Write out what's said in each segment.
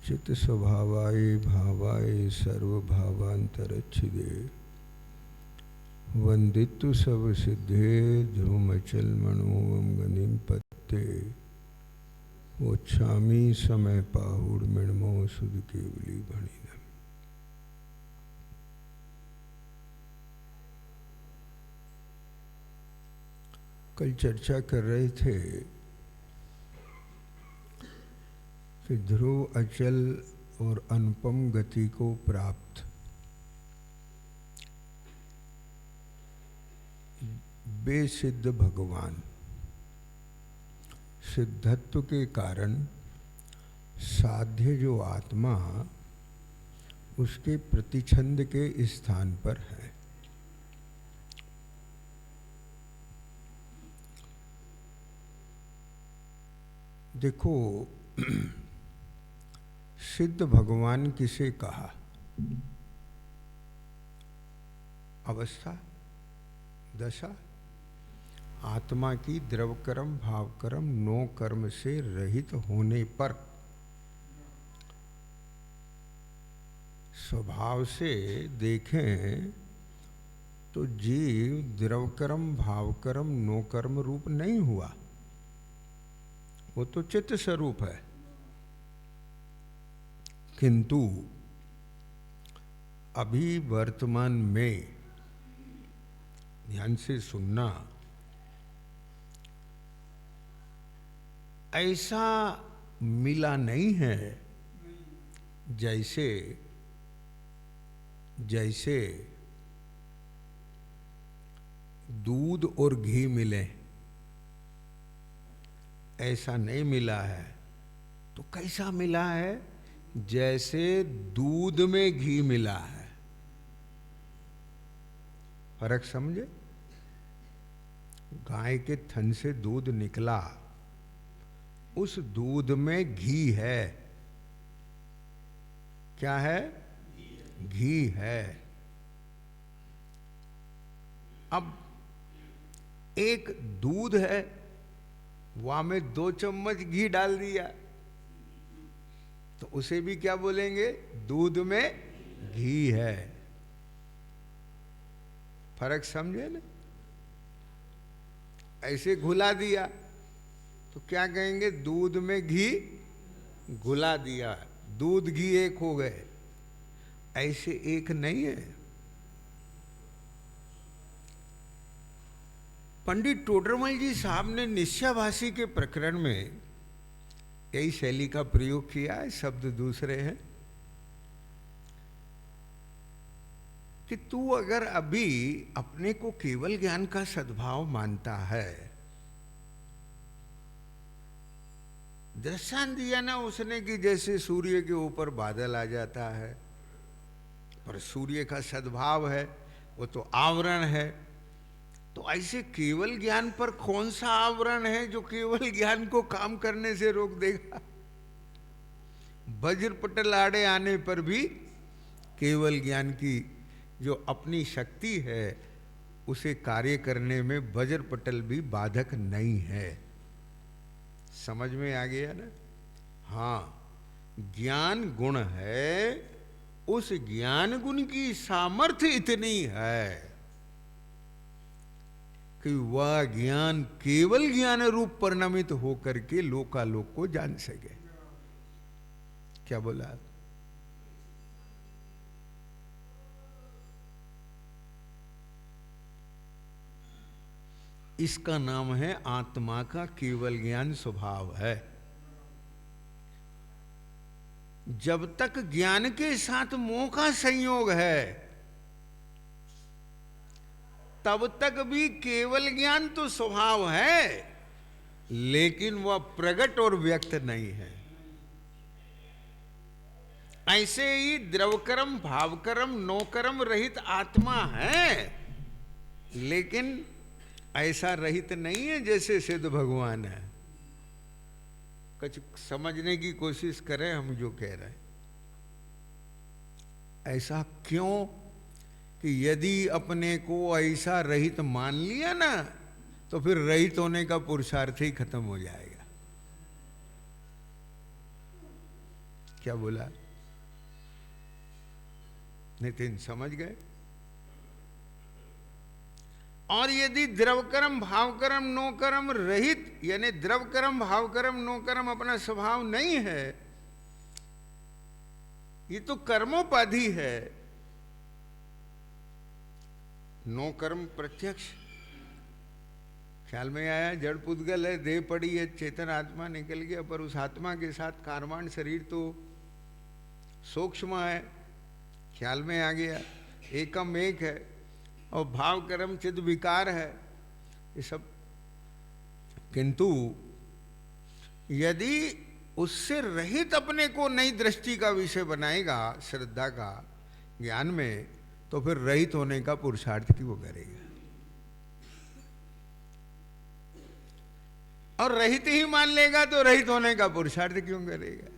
चित स्वभावाय भावाय सर्वभावांतरच्छिदे वंदितु सब सिद्धे ध्रुमचल मनोवम गनिम पत्ते वोच्छामी समय पाहुड़ मृणमो सुध केवली भणिनम। कल चर्चा कर रहे थे कि ध्रुव अचल और अनुपम गति को प्राप्त बेसिद्ध भगवान सिद्धत्व के कारण साध्य जो आत्मा उसके प्रतिछंद के स्थान पर है। देखो सिद्ध भगवान किसे कहा? अवस्था, दशा, आत्मा की द्रव कर्म भाव कर्म नो कर्म से रहित होने पर स्वभाव से देखें तो जीव द्रव कर्म भाव कर्म नो कर्म रूप नहीं हुआ, वो तो चित्त स्वरूप है। किंतु अभी वर्तमान में ध्यान से सुनना, ऐसा मिला नहीं है जैसे जैसे दूध और घी मिले, ऐसा नहीं मिला है। तो कैसा मिला है? जैसे दूध में घी मिला है। फर्क समझे? गाय के थन से दूध निकला, उस दूध में घी है। क्या है? घी है। अब एक दूध है, वहां में 2 चम्मच घी डाल दिया तो उसे भी क्या बोलेंगे? दूध में घी है। फर्क समझे ना? ऐसे घुला दिया तो क्या कहेंगे? दूध में घी घुला दिया, दूध घी एक हो गए। ऐसे एक नहीं है। पंडित टोडरमल जी साहब ने निश्चयाभासी के प्रकरण में यही शैली का प्रयोग किया है, शब्द दूसरे हैं कि तू अगर अभी अपने को केवल ज्ञान का सद्भाव मानता है, दृष्टांत दिया ना उसने कि जैसे सूर्य के ऊपर बादल आ जाता है, पर सूर्य का सद्भाव है, वो तो आवरण है। तो ऐसे केवल ज्ञान पर कौन सा आवरण है जो केवल ज्ञान को काम करने से रोक देगा? वज्र पटल आड़े आने पर भी केवल ज्ञान की जो अपनी शक्ति है उसे कार्य करने में वज्र पटल भी बाधक नहीं है। समझ में आ गया ना? हाँ, ज्ञान गुण है, उस ज्ञान गुण की सामर्थ्य इतनी है कि वह ज्ञान केवल ज्ञान रूप परिणमित होकर के लोकालोक को जान सके। क्या बोला? इसका नाम है आत्मा का केवल ज्ञान स्वभाव है। जब तक ज्ञान के साथ मोह का संयोग है तब तक भी केवल ज्ञान तो स्वभाव है, लेकिन वह प्रकट और व्यक्त नहीं है। ऐसे ही द्रवकर्म भावकर्म नौकर्म रहित आत्मा है, लेकिन ऐसा रहित नहीं है जैसे सिद्ध भगवान है। कुछ समझने की कोशिश करें हम जो कह रहे हैं। ऐसा क्यों कि यदि अपने को ऐसा रहित मान लिया ना तो फिर रहित होने का पुरुषार्थ ही खत्म हो जाएगा। क्या बोला? नितिन समझ गए? और यदि द्रव कर्म भाव कर्म नो कर्म रहित, यानी द्रव कर्म भाव कर्म नो कर्म अपना स्वभाव नहीं है, ये तो कर्मोपाधि है। नो कर्म प्रत्यक्ष ख्याल में आया, जड़ पुद्गल है, देह पड़ी है, चेतन आत्मा निकल गया, पर उस आत्मा के साथ कार्बन शरीर तो सूक्ष्म है, ख्याल में आ गया, एकम एक है। और भाव कर्म चिद विकार है, ये सब। किंतु यदि उससे रहित अपने को नई दृष्टि का विषय बनाएगा श्रद्धा का ज्ञान में, तो फिर रहित होने का पुरुषार्थ क्यों करेगा? और रहित ही मान लेगा तो रहित होने का पुरुषार्थ क्यों करेगा?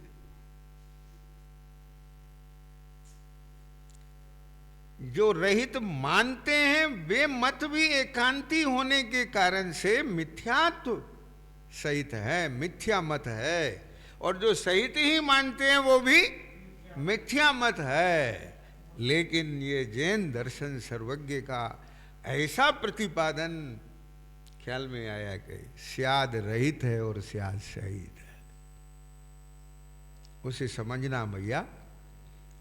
जो रहित मानते हैं वे मत भी एकांती होने के कारण से मिथ्यात्व सहित है, मिथ्या मत है। और जो सहित ही मानते हैं वो भी मिथ्या मत है। लेकिन ये जैन दर्शन सर्वज्ञ का ऐसा प्रतिपादन ख्याल में आया कि स्याद रहित है और स्याद सहित है, उसे समझना भैया।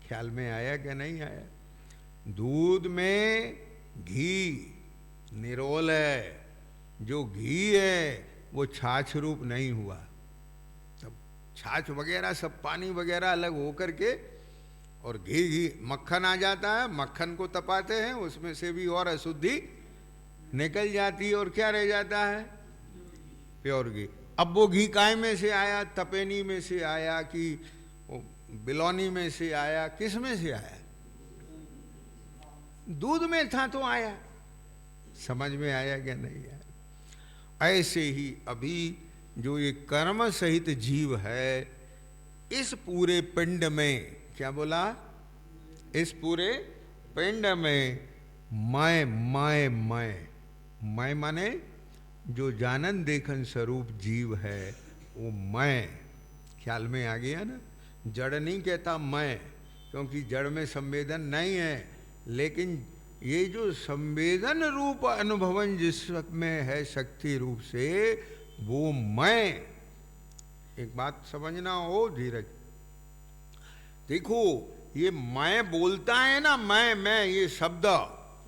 ख्याल में आया क्या नहीं आया? दूध में घी निरोल है, जो घी है वो छाछ रूप नहीं हुआ। तब छाछ वगैरह सब पानी वगैरह अलग होकर के और घी मक्खन आ जाता है, मक्खन को तपाते हैं, उसमें से भी और अशुद्धि निकल जाती है और क्या रह जाता है? प्योर घी। अब वो घी काय में से आया? तपेनी में से आया कि बिलौनी में से आया? किस में से आया? दूध में था तो आया। समझ में आया क्या नहीं आया? ऐसे ही अभी जो ये कर्म सहित जीव है, इस पूरे पिंड में, क्या बोला? इस पूरे पिंड में मैं माने जो जानन देखन स्वरूप जीव है वो मैं। ख्याल में आ गया ना? जड़ नहीं कहता मैं, क्योंकि जड़ में संवेदन नहीं है। लेकिन ये जो संवेदन रूप अनुभवन जिसमें है शक्ति रूप से, वो मैं। एक बात समझना हो धीरज, देखो ये मैं बोलता है ना, मैं ये शब्द,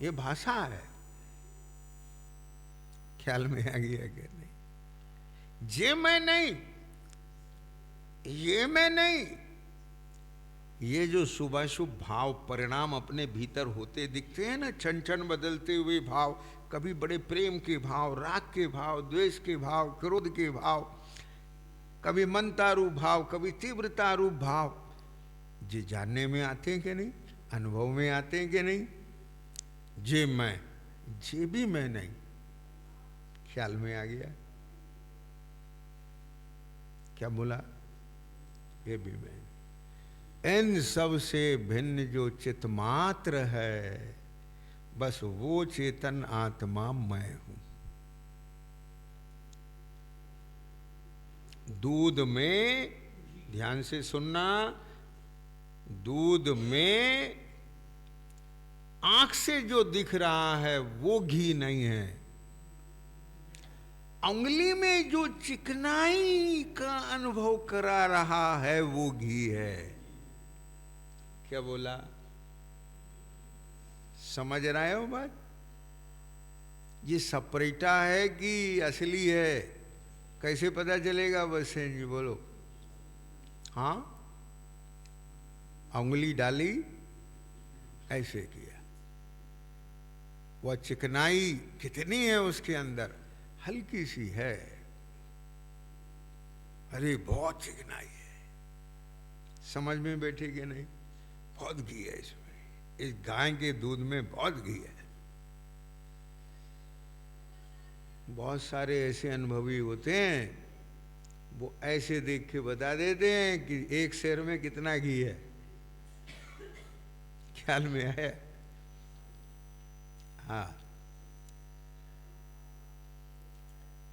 ये भाषा है। ख्याल में आ गया क्या नहीं? ये मैं नहीं, ये मैं नहीं। ये जो शुभाशुभ भाव परिणाम अपने भीतर होते दिखते हैं ना, क्षण क्षण बदलते हुए भाव, कभी बड़े प्रेम के भाव, राग के भाव, द्वेष के भाव, क्रोध के भाव, कभी मनता रूप भाव, कभी तीव्रता रूप भाव, ये जानने में आते हैं कि नहीं? अनुभव में आते हैं कि नहीं? जे मैं, जे भी मैं नहीं। ख्याल में आ गया? क्या बोला? ये भी मैं। इन सब से भिन्न जो चित मात्र है, बस वो चेतन आत्मा मैं हूं। दूध में, ध्यान से सुनना, दूध में आंख से जो दिख रहा है वो घी नहीं है। उंगली में जो चिकनाई का अनुभव करा रहा है वो घी है। क्या बोला? समझ रहे हो बात? ये सपरेटा है कि असली है? कैसे पता चलेगा? बस जी बोलो। हाँ, उंगली डाली, ऐसे किया, वह चिकनाई कितनी है उसके अंदर? हल्की सी है। अरे बहुत चिकनाई है। समझ में बैठे कि नहीं? बहुत घी है इसमें, इस गाय के दूध में बहुत घी है। बहुत सारे ऐसे अनुभवी होते हैं, वो ऐसे देख के बता देते हैं कि एक शेर में कितना घी है। ख्याल में आया? हाँ,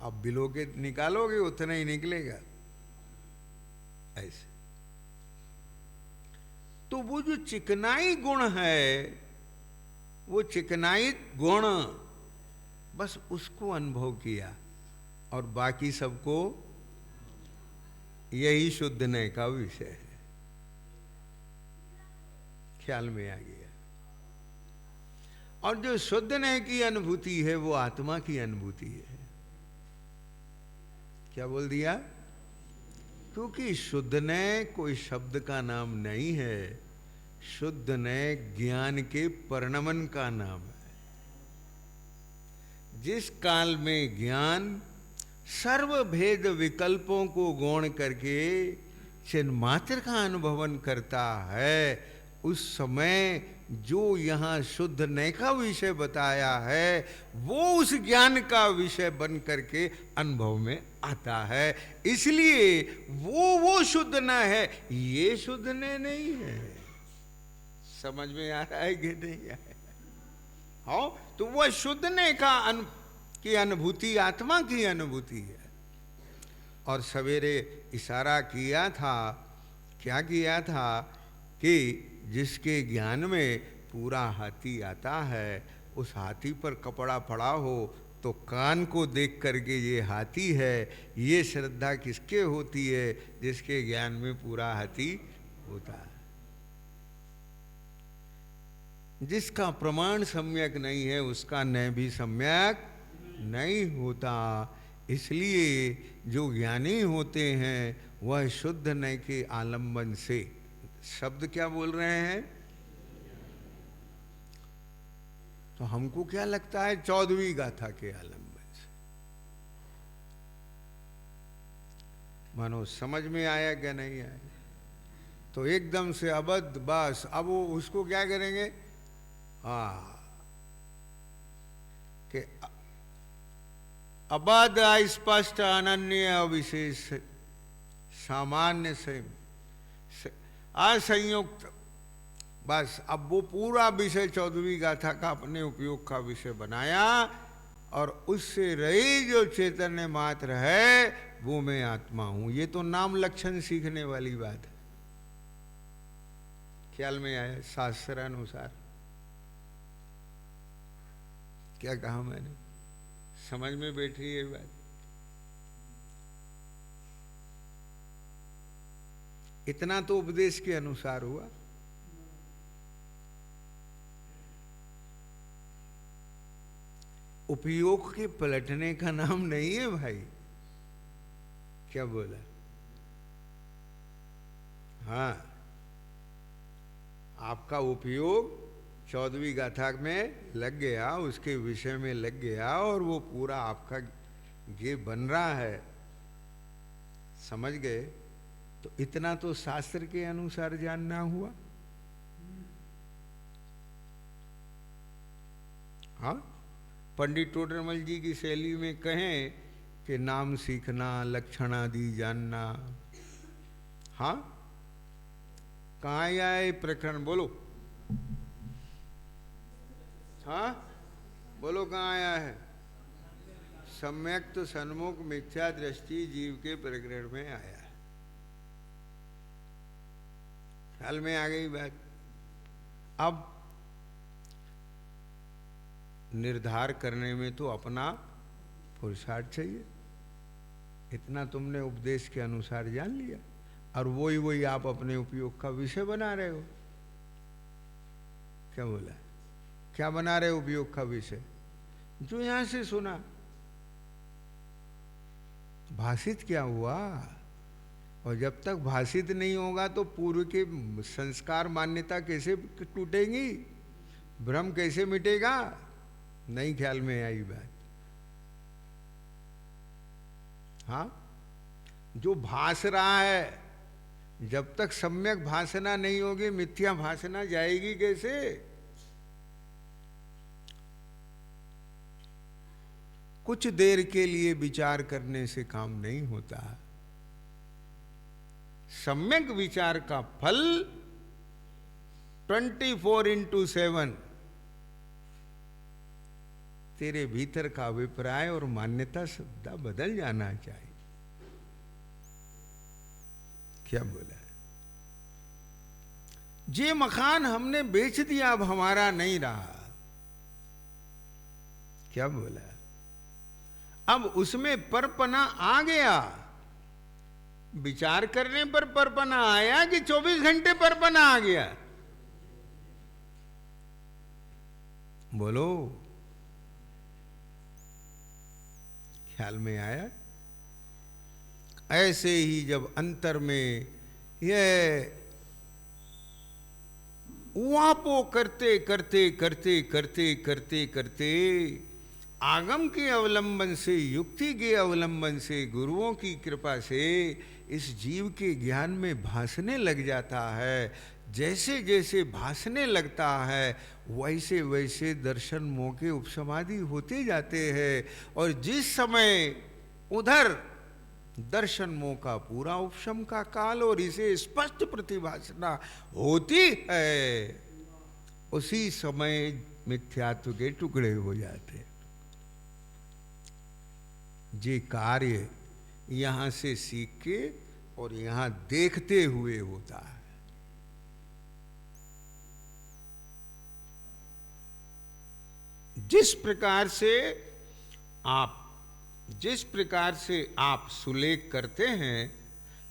अब बिलो के निकालोगे उतना ही निकलेगा। ऐसे तो वो जो चिकनाई गुण है, वो चिकनाई गुण बस उसको अनुभव किया और बाकी सबको यही शुद्धने का विषय है। ख्याल में आ गया। और जो शुद्धने की अनुभूति है वो आत्मा की अनुभूति है। क्या बोल दिया? क्योंकि शुद्धने कोई शब्द का नाम नहीं है, शुद्धने ज्ञान के परिणमन का नाम है। जिस काल में ज्ञान सर्व भेद विकल्पों को गौण करके चिन्मात्र का अनुभवन करता है, उस समय जो यहाँ शुद्ध नय का विषय बताया है वो उस ज्ञान का विषय बन करके अनुभव में आता है। इसलिए वो शुद्ध न है, ये शुद्ध नय नहीं है। समझ में आ रहा है कि नहीं है? हाँ, तो वह शुद्ध नय का की अनुभूति आत्मा की अनुभूति है। और सवेरे इशारा किया था, क्या किया था कि जिसके ज्ञान में पूरा हाथी आता है, उस हाथी पर कपड़ा पड़ा हो तो कान को देख करके ये हाथी है, ये श्रद्धा किसके होती है? जिसके ज्ञान में पूरा हाथी होता है। जिसका प्रमाण सम्यक नहीं है उसका नय भी सम्यक नहीं होता। इसलिए जो ज्ञानी होते हैं वह शुद्ध नय के आलंबन से, शब्द क्या बोल रहे हैं? तो हमको क्या लगता है 14वीं गाथा के आलंबन से। मानो समझ में आया क्या नहीं आया? तो एकदम से अबद्ध, बस अब वो उसको क्या करेंगे? कि अबद्ध अस्पष्ट अनन्य अविशेष सामान्य से असंयुक्त, बस अब वो पूरा विषय 14वीं गाथा का अपने उपयोग का विषय बनाया और उससे रही जो चैतन्य मात्र है वो मैं आत्मा हूं। ये तो नाम लक्षण सीखने वाली बात है। ख्याल में आया? शास्त्रानुसार क्या कहा मैंने? समझ में बैठ रही है बात? इतना तो उपदेश के अनुसार हुआ। उपयोग के पलटने का नाम नहीं है भाई। क्या बोला? हाँ, आपका उपयोग 14वीं गाथा में लग गया, उसके विषय में लग गया और वो पूरा आपका ये बन रहा है। समझ गए? तो इतना तो शास्त्र के अनुसार जानना हुआ। हाँ, पंडित टोडरमल जी की शैली में कहें कि नाम सीखना, लक्षण आदि जानना। हाँ, कहाँ आया ये प्रकरण? बोलो। हाँ बोलो, कहाँ आया है? सम्यक तो सन्मुख मिथ्या दृष्टि जीव के प्रकरण में आया है। ख्याल में आ गई बात? अब निर्धार करने में तो अपना पुरुषार्थ चाहिए। इतना तुमने उपदेश के अनुसार जान लिया और वही आप अपने उपयोग का विषय बना रहे हो। क्या बोला? क्या बना रहे हो उपयोग का विषय? जो यहां से सुना। भाषित क्या हुआ? और जब तक भाषित नहीं होगा तो पूर्व के संस्कार मान्यता कैसे टूटेंगी? भ्रम कैसे मिटेगा? नहीं ख्याल में आई बात? हाँ, जो भास रहा है जब तक सम्यक भाषणा नहीं होगी, मिथ्या भाषणा जाएगी कैसे? कुछ देर के लिए विचार करने से काम नहीं होता। सम्यक विचार का फल 24/7 तेरे भीतर का अभिप्राय और मान्यता शब्द बदल जाना चाहिए। क्या बोला? जे मकान हमने बेच दिया अब हमारा नहीं रहा। क्या बोला? अब उसमें परपना आ गया। विचार करने पर परपना आया कि 24 घंटे परपना आ गया? बोलो, ख्याल में आया? ऐसे ही जब अंतर में यह वापो करते करते करते करते करते करते आगम के अवलंबन से, युक्ति के अवलंबन से, गुरुओं की कृपा से इस जीव के ज्ञान में भासने लग जाता है। जैसे जैसे भासने लगता है वैसे वैसे दर्शन मोह के उपसमाधि होते जाते हैं। और जिस समय उधर दर्शन मोह का पूरा उपशम का काल और इसे स्पष्ट प्रतिभासना होती है, उसी समय मिथ्यात्व के टुकड़े हो जाते हैं। ये कार्य यहां से सीख के और यहां देखते हुए होता है। जिस प्रकार से आप सुलेख करते हैं,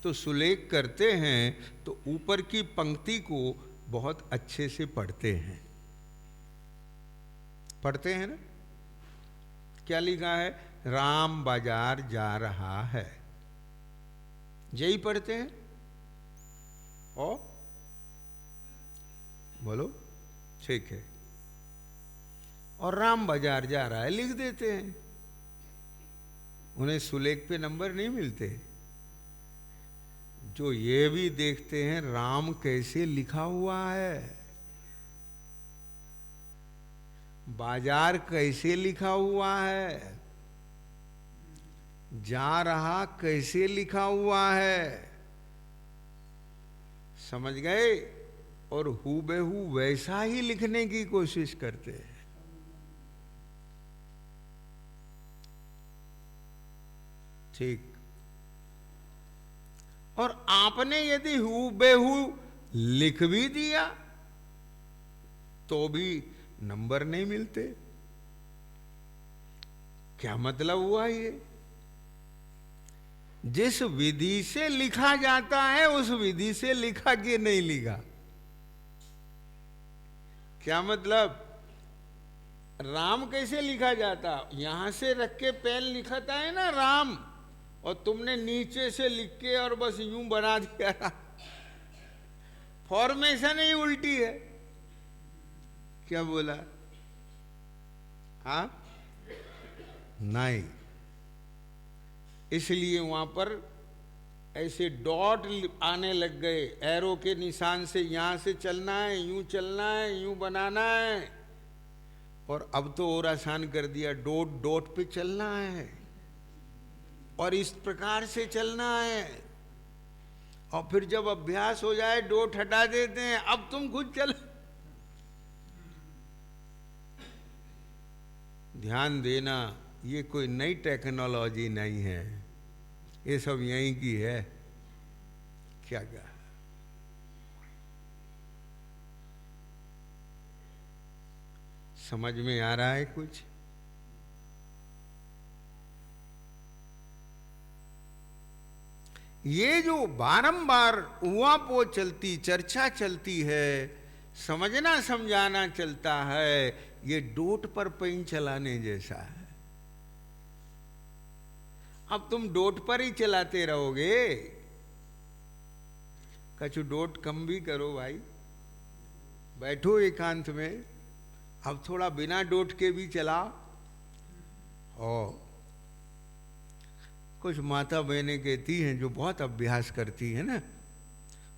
तो सुलेख करते हैं तो ऊपर की पंक्ति को बहुत अच्छे से पढ़ते हैं। पढ़ते हैं ना? क्या लिखा है? राम बाजार जा रहा है, यही पढ़ते हैं। और बोलो, ठीक है। और राम बाजार जा रहा है लिख देते हैं। उन्हें सुलेख पे नंबर नहीं मिलते। जो ये भी देखते हैं राम कैसे लिखा हुआ है, बाजार कैसे लिखा हुआ है, जा रहा कैसे लिखा हुआ है, समझ गए? और हूबहू वैसा ही लिखने की कोशिश करते हैं। ठीक। और आपने यदि हूबहू लिख भी दिया तो भी नंबर नहीं मिलते। क्या मतलब हुआ ये? जिस विधि से लिखा जाता है उस विधि से लिखा कि नहीं लिखा? क्या मतलब? राम कैसे लिखा जाता? यहां से रख के पेन लिखता है ना राम, और तुमने नीचे से लिख के और बस यूं बना दिया। फॉर्मेशन ही उल्टी है। क्या बोला? हाँ, नहीं। इसलिए वहां पर ऐसे डॉट आने लग गए, एरो के निशान से यहां से चलना है, यूं चलना है, यूं बनाना है। और अब तो और आसान कर दिया, डॉट डॉट पे चलना है और इस प्रकार से चलना है। और फिर जब अभ्यास हो जाए डॉट हटा देते हैं, अब तुम खुद चलो। ध्यान देना, ये कोई नई टेक्नोलॉजी नहीं है, ये सब यहीं की है। क्या कहा? समझ में आ रहा है कुछ? ये जो बारंबार उवापो चलती, चर्चा चलती है, समझना समझाना चलता है, ये डोट पर पेन चलाने जैसा है। अब तुम डोट पर ही चलाते रहोगे, कछु डोट कम भी करो भाई, बैठो एकांत में, अब थोड़ा बिना डोट के भी चलाओ। और कुछ माता बहनें कहती हैं जो बहुत अभ्यास करती हैं ना,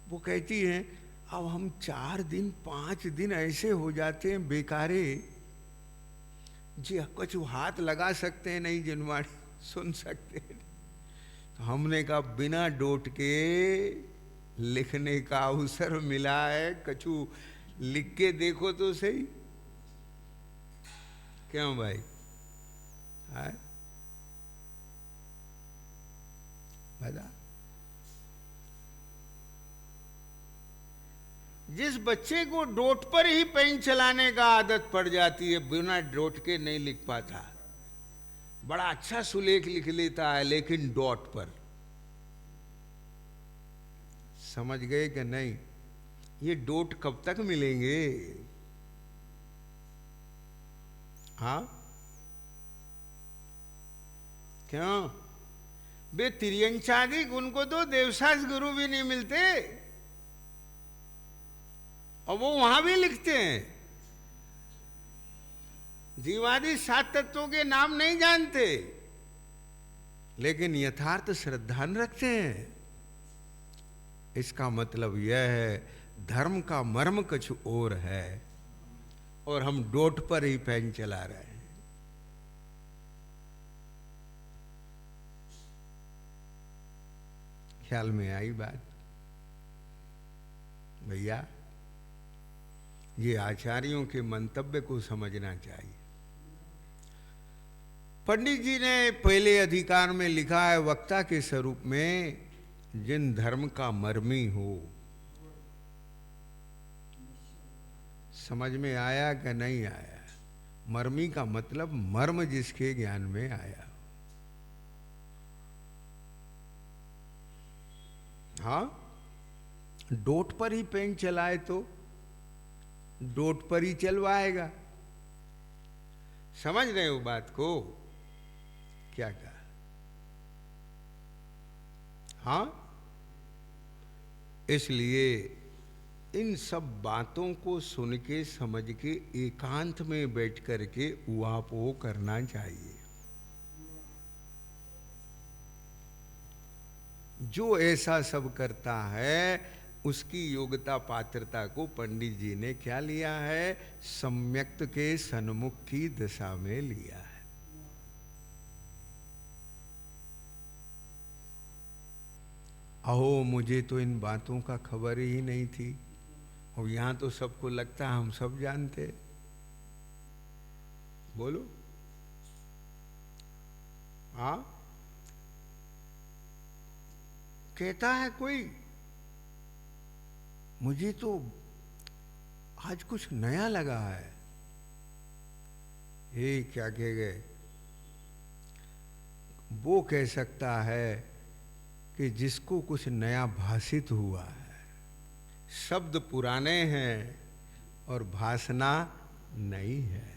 वो कहती हैं अब हम 4 दिन 5 दिन ऐसे हो जाते हैं बेकारे जी, कुछ हाथ लगा सकते हैं नहीं, जिनवाणी सुन सकते हैं। तो हमने कहा बिना डोट के लिखने का अवसर मिला है, कछु लिख के देखो तो सही। क्यों भाई? है बता। जिस बच्चे को डोट पर ही पेन चलाने का आदत पड़ जाती है, बिना डोट के नहीं लिख पाता, बड़ा अच्छा सुलेख लिख लेता है लेकिन डॉट पर। समझ गए कि नहीं? ये डोट कब तक मिलेंगे? हाँ, क्यों? बे तिर्यंचादिक उनको तो देवसास गुरु भी नहीं मिलते, और वो वहां भी लिखते हैं, जीवादि 7 तत्वों के नाम नहीं जानते, लेकिन यथार्थ श्रद्धान रखते हैं। इसका मतलब यह है धर्म का मर्म कुछ और है, और हम डोट पर ही पेन चला रहे हैं। ख्याल में आई बात? भैया, ये आचार्यों के मंतव्य को समझना चाहिए। पंडित जी ने पहले अधिकार में लिखा है, वक्ता के स्वरूप में जिन धर्म का मर्मी हो। समझ में आया कि नहीं आया? मर्मी का मतलब मर्म जिसके ज्ञान में आया। हाँ, डोट पर ही पेन चलाए तो डोट पर ही चलवाएगा। समझ रहे हो बात को? क्या कहा? हाँ, इसलिए इन सब बातों को सुन के समझ के एकांत में बैठ करके उहापोह करना चाहिए। जो ऐसा सब करता है उसकी योग्यता पात्रता को पंडित जी ने क्या लिया है? सम्यक्त के सन्मुख की दशा में लिया है। अहो, मुझे तो इन बातों का खबर ही नहीं थी, और यहां तो सबको लगता है हम सब जानते। बोलो, हाँ? कहता है कोई, मुझे तो आज कुछ नया लगा है। ये क्या कह गए? वो कह सकता है कि जिसको कुछ नया भाषित हुआ है। शब्द पुराने हैं और भाषना नई है।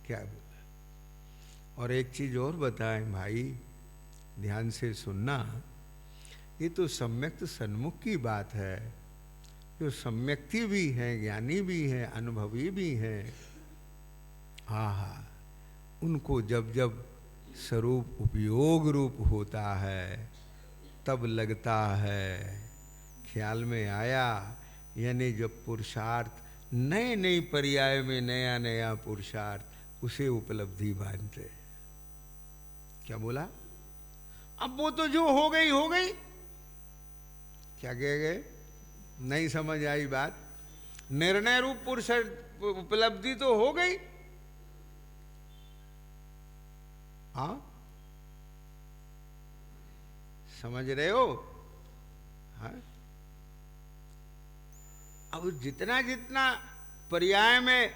क्या बोला? और एक चीज और बताएं भाई, ध्यान से सुनना। ये तो सम्यक्त सन्मुख की बात है। जो सम्यक्ति भी है, ज्ञानी भी है, अनुभवी भी है, हाँ, उनको जब जब स्वरूप उपयोग रूप होता है तब लगता है। ख्याल में आया? यानी जब पुरुषार्थ नए नए पर्याय में नया नया पुरुषार्थ, उसे उपलब्धि मानते। क्या बोला? अब वो तो जो हो गई हो गई। क्या कह गए? नहीं समझ आई बात? निर्णय रूप पुरुष उपलब्धि तो हो गई। हाँ, समझ रहे हो? हाँ, अब जितना जितना पर्याय में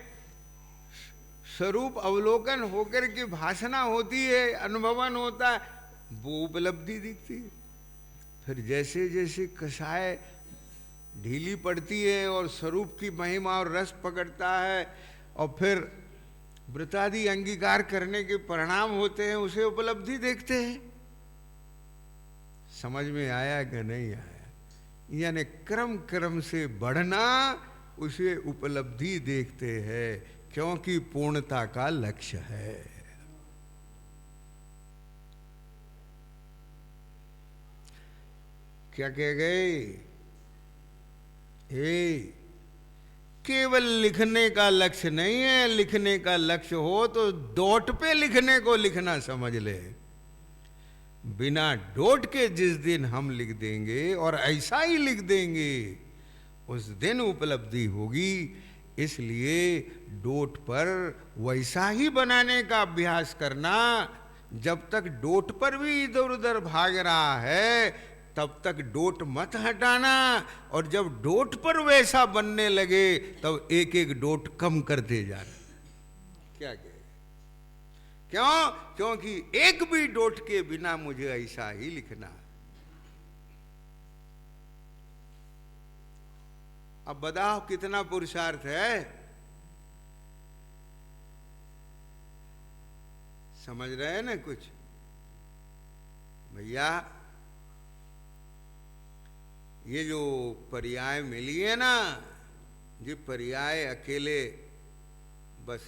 स्वरूप अवलोकन होकर के भाषणा होती है, अनुभवन होता है, वो उपलब्धि दिखती है। फिर जैसे जैसे कषाय ढीली पड़ती है और स्वरूप की महिमा और रस पकड़ता है, और फिर व्रतादि अंगीकार करने के परिणाम होते हैं, उसे उपलब्धि देखते हैं। समझ में आया कि नहीं आया? यानी क्रम क्रम से बढ़ना, उसे उपलब्धि देखते हैं, क्योंकि पूर्णता का लक्ष्य है। क्या कह गए? केवल लिखने का लक्ष्य नहीं है। लिखने का लक्ष्य हो तो डॉट पे लिखने को लिखना समझ ले। बिना डॉट के जिस दिन हम लिख देंगे और ऐसा ही लिख देंगे, उस दिन उपलब्धि होगी। इसलिए डॉट पर वैसा ही बनाने का अभ्यास करना। जब तक डॉट पर भी इधर उधर भाग रहा है, तब तक डोट मत हटाना, और जब डोट पर वैसा बनने लगे तब एक एक डोट कम करते जाना। क्या कहे? क्यों? क्योंकि एक भी डोट के बिना मुझे ऐसा ही लिखना। अब बताओ कितना पुरुषार्थ है। समझ रहे हैं ना कुछ? भैया ये जो पर्याय मिली है ना, ये पर्याय अकेले बस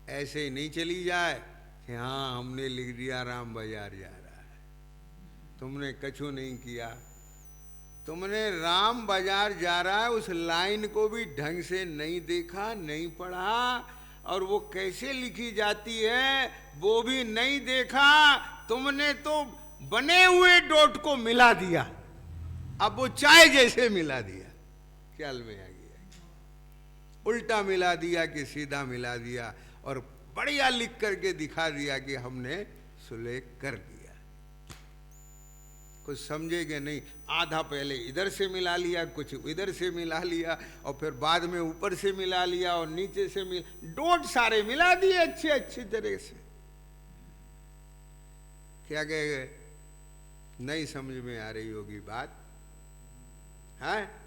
ऐसे ही नहीं चली जाए कि हाँ हमने लिख दिया राम बाजार जा रहा है। तुमने कछु नहीं किया। तुमने राम बाजार जा रहा है उस लाइन को भी ढंग से नहीं देखा, नहीं पढ़ा, और वो कैसे लिखी जाती है वो भी नहीं देखा। तुमने तो बने हुए डॉट को मिला दिया, अब वो चाय जैसे मिला दिया। ख्याल में आ गया? उल्टा मिला दिया कि सीधा मिला दिया, और बढ़िया लिख करके दिखा दिया कि हमने सुलेख कर दिया। कुछ समझेगे नहीं। आधा पहले इधर से मिला लिया, कुछ इधर से मिला लिया, और फिर बाद में ऊपर से मिला लिया और नीचे से डोट सारे मिला दिए अच्छे अच्छी तरह से। क्या कहे? नहीं समझ में आ रही होगी बात है?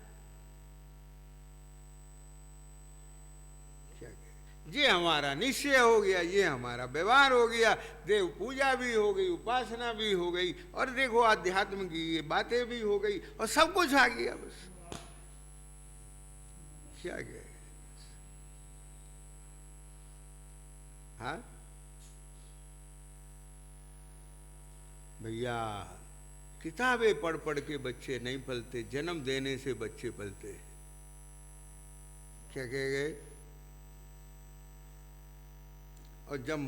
ये हमारा निश्चय हो गया, ये हमारा व्यवहार हो गया, देव पूजा भी हो गई, उपासना भी हो गई, और देखो आध्यात्म की ये बातें भी हो गई, और सब कुछ आ गया बस। क्या गए? हाँ भैया, किताबें पढ़ पढ़ के बच्चे नहीं पलते, जन्म देने से बच्चे पलते। क्या कह गए? और जब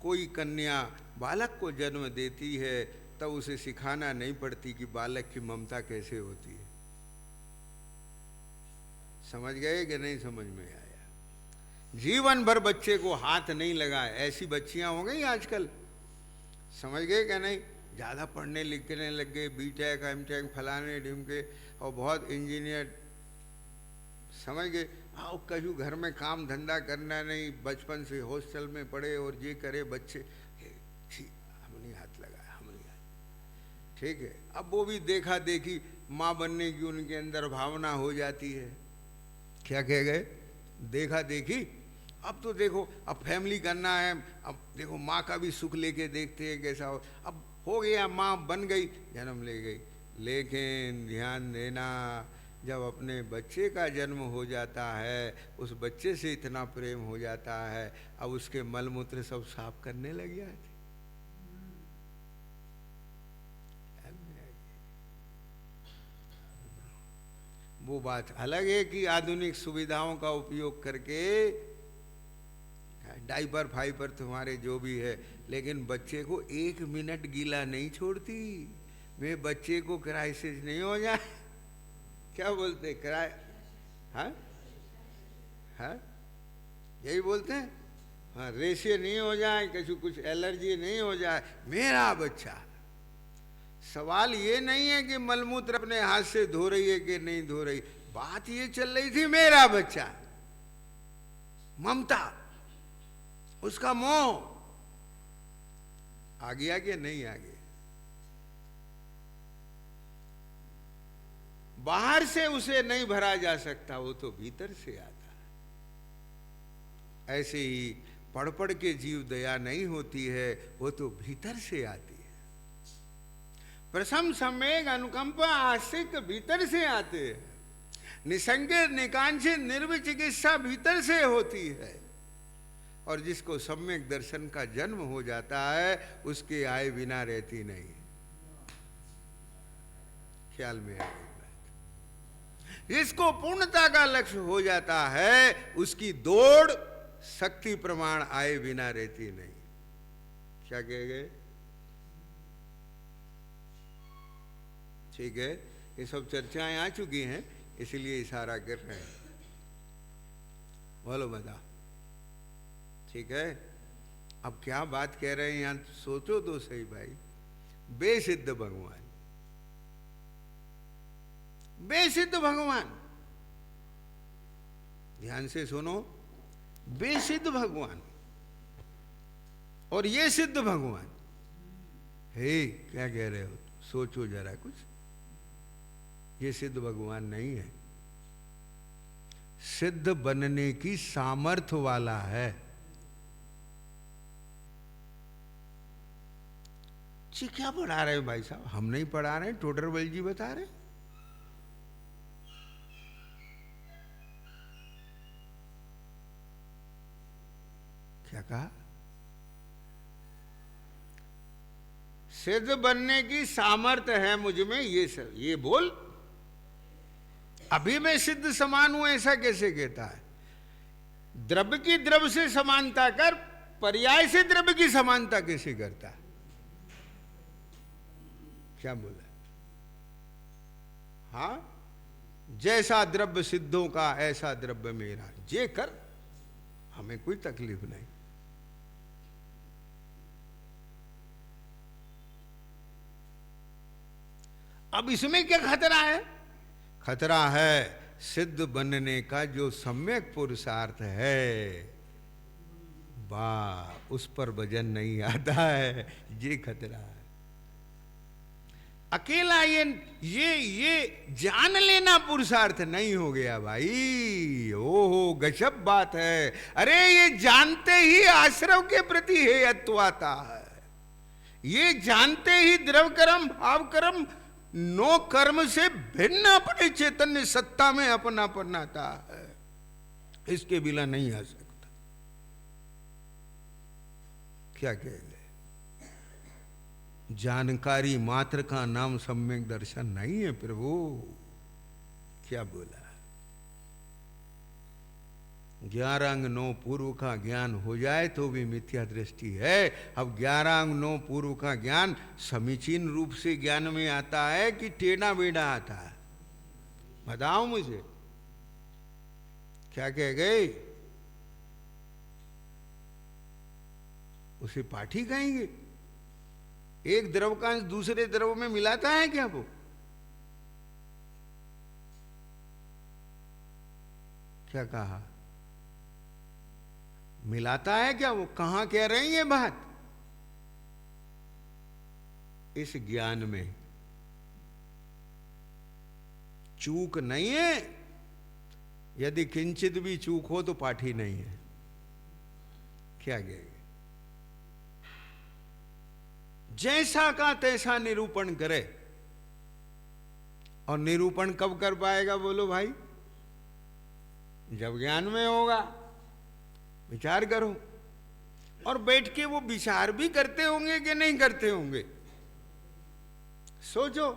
कोई कन्या बालक को जन्म देती है तब उसे सिखाना नहीं पड़ती कि बालक की ममता कैसे होती है। समझ गए कि नहीं समझ में आया? जीवन भर बच्चे को हाथ नहीं लगाए, ऐसी बच्चियां हो गई आजकल। समझ गए क्या नहीं? ज़्यादा पढ़ने लिखने लग गए, बीटेक एमटेक फलाने ढिमके, और बहुत इंजीनियर। समझ गए? आओ कहीं घर में काम धंधा करना नहीं, बचपन से हॉस्टल में पढ़े और ये करे बच्चे, हम नहीं हाथ लगाया, हम नहीं हाथ। ठीक है, अब वो भी देखा देखी माँ बनने की उनके अंदर भावना हो जाती है। क्या कह गए? देखा देखी। अब तो देखो, अब फैमिली करना है, अब देखो माँ का भी सुख लेके देखते हैं कैसा हो। अब हो गया, माँ बन गई, जन्म ले गई, लेकिन ध्यान देना, जब अपने बच्चे का जन्म हो जाता है, उस बच्चे से इतना प्रेम हो जाता है, अब उसके मल मूत्र सब साफ करने लग जाते। वो बात अलग है कि आधुनिक सुविधाओं का उपयोग करके डाइपर फाइपर तुम्हारे जो भी है, लेकिन बच्चे को 1 मिनट गीला नहीं छोड़ती। मैं बच्चे को क्राइसिस नहीं हो जाए, क्या बोलते क्राइ, हाँ हाँ यही बोलते हैं, हाँ, रेशे नहीं हो जाए, कुछ एलर्जी नहीं हो जाए, मेरा बच्चा। सवाल ये नहीं है कि मलमूत्र अपने हाथ से धो रही है कि नहीं धो रही, बात ये चल रही थी मेरा बच्चा। ममता, उसका मोह आ गया कि नहीं आ गया? बाहर से उसे नहीं भरा जा सकता, वो तो भीतर से आता है। ऐसे ही पढ़ पढ़ के जीव दया नहीं होती है, वो तो भीतर से आती है। प्रथम सम्वेग अनुकंपा आस्तिक भीतर से आते हैं। निसंकेत निकांक्षित निर्विचिकित्सा भीतर से होती है। और जिसको सम्यक दर्शन का जन्म हो जाता है, उसके आए बिना रहती नहीं। ख्याल में आए? जिसको पूर्णता का लक्ष्य हो जाता है, उसकी दौड़ शक्ति प्रमाण आए बिना रहती नहीं। क्या कह गए? ठीक है, ये सब चर्चाएं आ चुकी हैं, इसलिए इशारा कर रहे हैं। बोलो बता। ठीक है, अब क्या बात कह रहे हैं यहां, सोचो तो सही भाई। बेसिद्ध भगवान, बेसिद्ध भगवान, ध्यान से सुनो, बेसिद्ध भगवान और ये सिद्ध भगवान। हे, क्या कह रहे हो? सोचो जरा कुछ। ये सिद्ध भगवान नहीं है, सिद्ध बनने की सामर्थ्य वाला है। जी क्या पढ़ा रहे हो भाई साहब? हम नहीं पढ़ा रहे, टोडरमल जी बता रहे। क्या कहा? सिद्ध बनने की सामर्थ्य है मुझ में, ये बोल। अभी मैं सिद्ध समान हूं ऐसा कैसे कहता है? द्रव्य की द्रव्य से समानता कर, पर्याय से द्रव्य की समानता कैसे करता है? क्या बोला? हाँ, जैसा द्रव्य सिद्धों का ऐसा द्रव्य मेरा, जे कर, हमें कोई तकलीफ नहीं। अब इसमें क्या खतरा है? खतरा है सिद्ध बनने का जो सम्यक पुरुषार्थ है, वाह, उस पर वजन नहीं आता है, ये खतरा है। अकेला ये जान लेना पुरुषार्थ नहीं हो गया भाई। ओहो, गजब बात है। अरे ये जानते ही आश्रव के प्रति हेयत्व आता है, ये जानते ही द्रव कर्म भाव कर्म नो कर्म से भिन्न अपने चैतन्य सत्ता में अपनापन आता है, इसके बिना नहीं आ सकता। क्या कह गए? जानकारी मात्र का नाम सम्यक दर्शन नहीं है प्रभु। क्या बोला? 11 अंग 9 पूर्व का ज्ञान हो जाए तो भी मिथ्या दृष्टि है। अब 11 अंग 9 पूर्व का ज्ञान समीचीन रूप से ज्ञान में आता है कि टेढ़ा बेढ़ा आता है? बताओ मुझे। क्या कह गए? उसे पाठी कहेंगे? एक द्रव का अंश दूसरे द्रव में मिलाता है क्या वो? क्या कहा? मिलाता है क्या वो? कहां कह रहे हैं ये बात? इस ज्ञान में चूक नहीं है। यदि किंचित भी चूक हो तो पाठी नहीं है। क्या कहेंगे? जैसा का तैसा निरूपण करे। और निरूपण कब कर पाएगा बोलो भाई? जब ज्ञान में होगा। विचार करो। और बैठ के वो विचार भी करते होंगे कि नहीं करते होंगे? सोचो।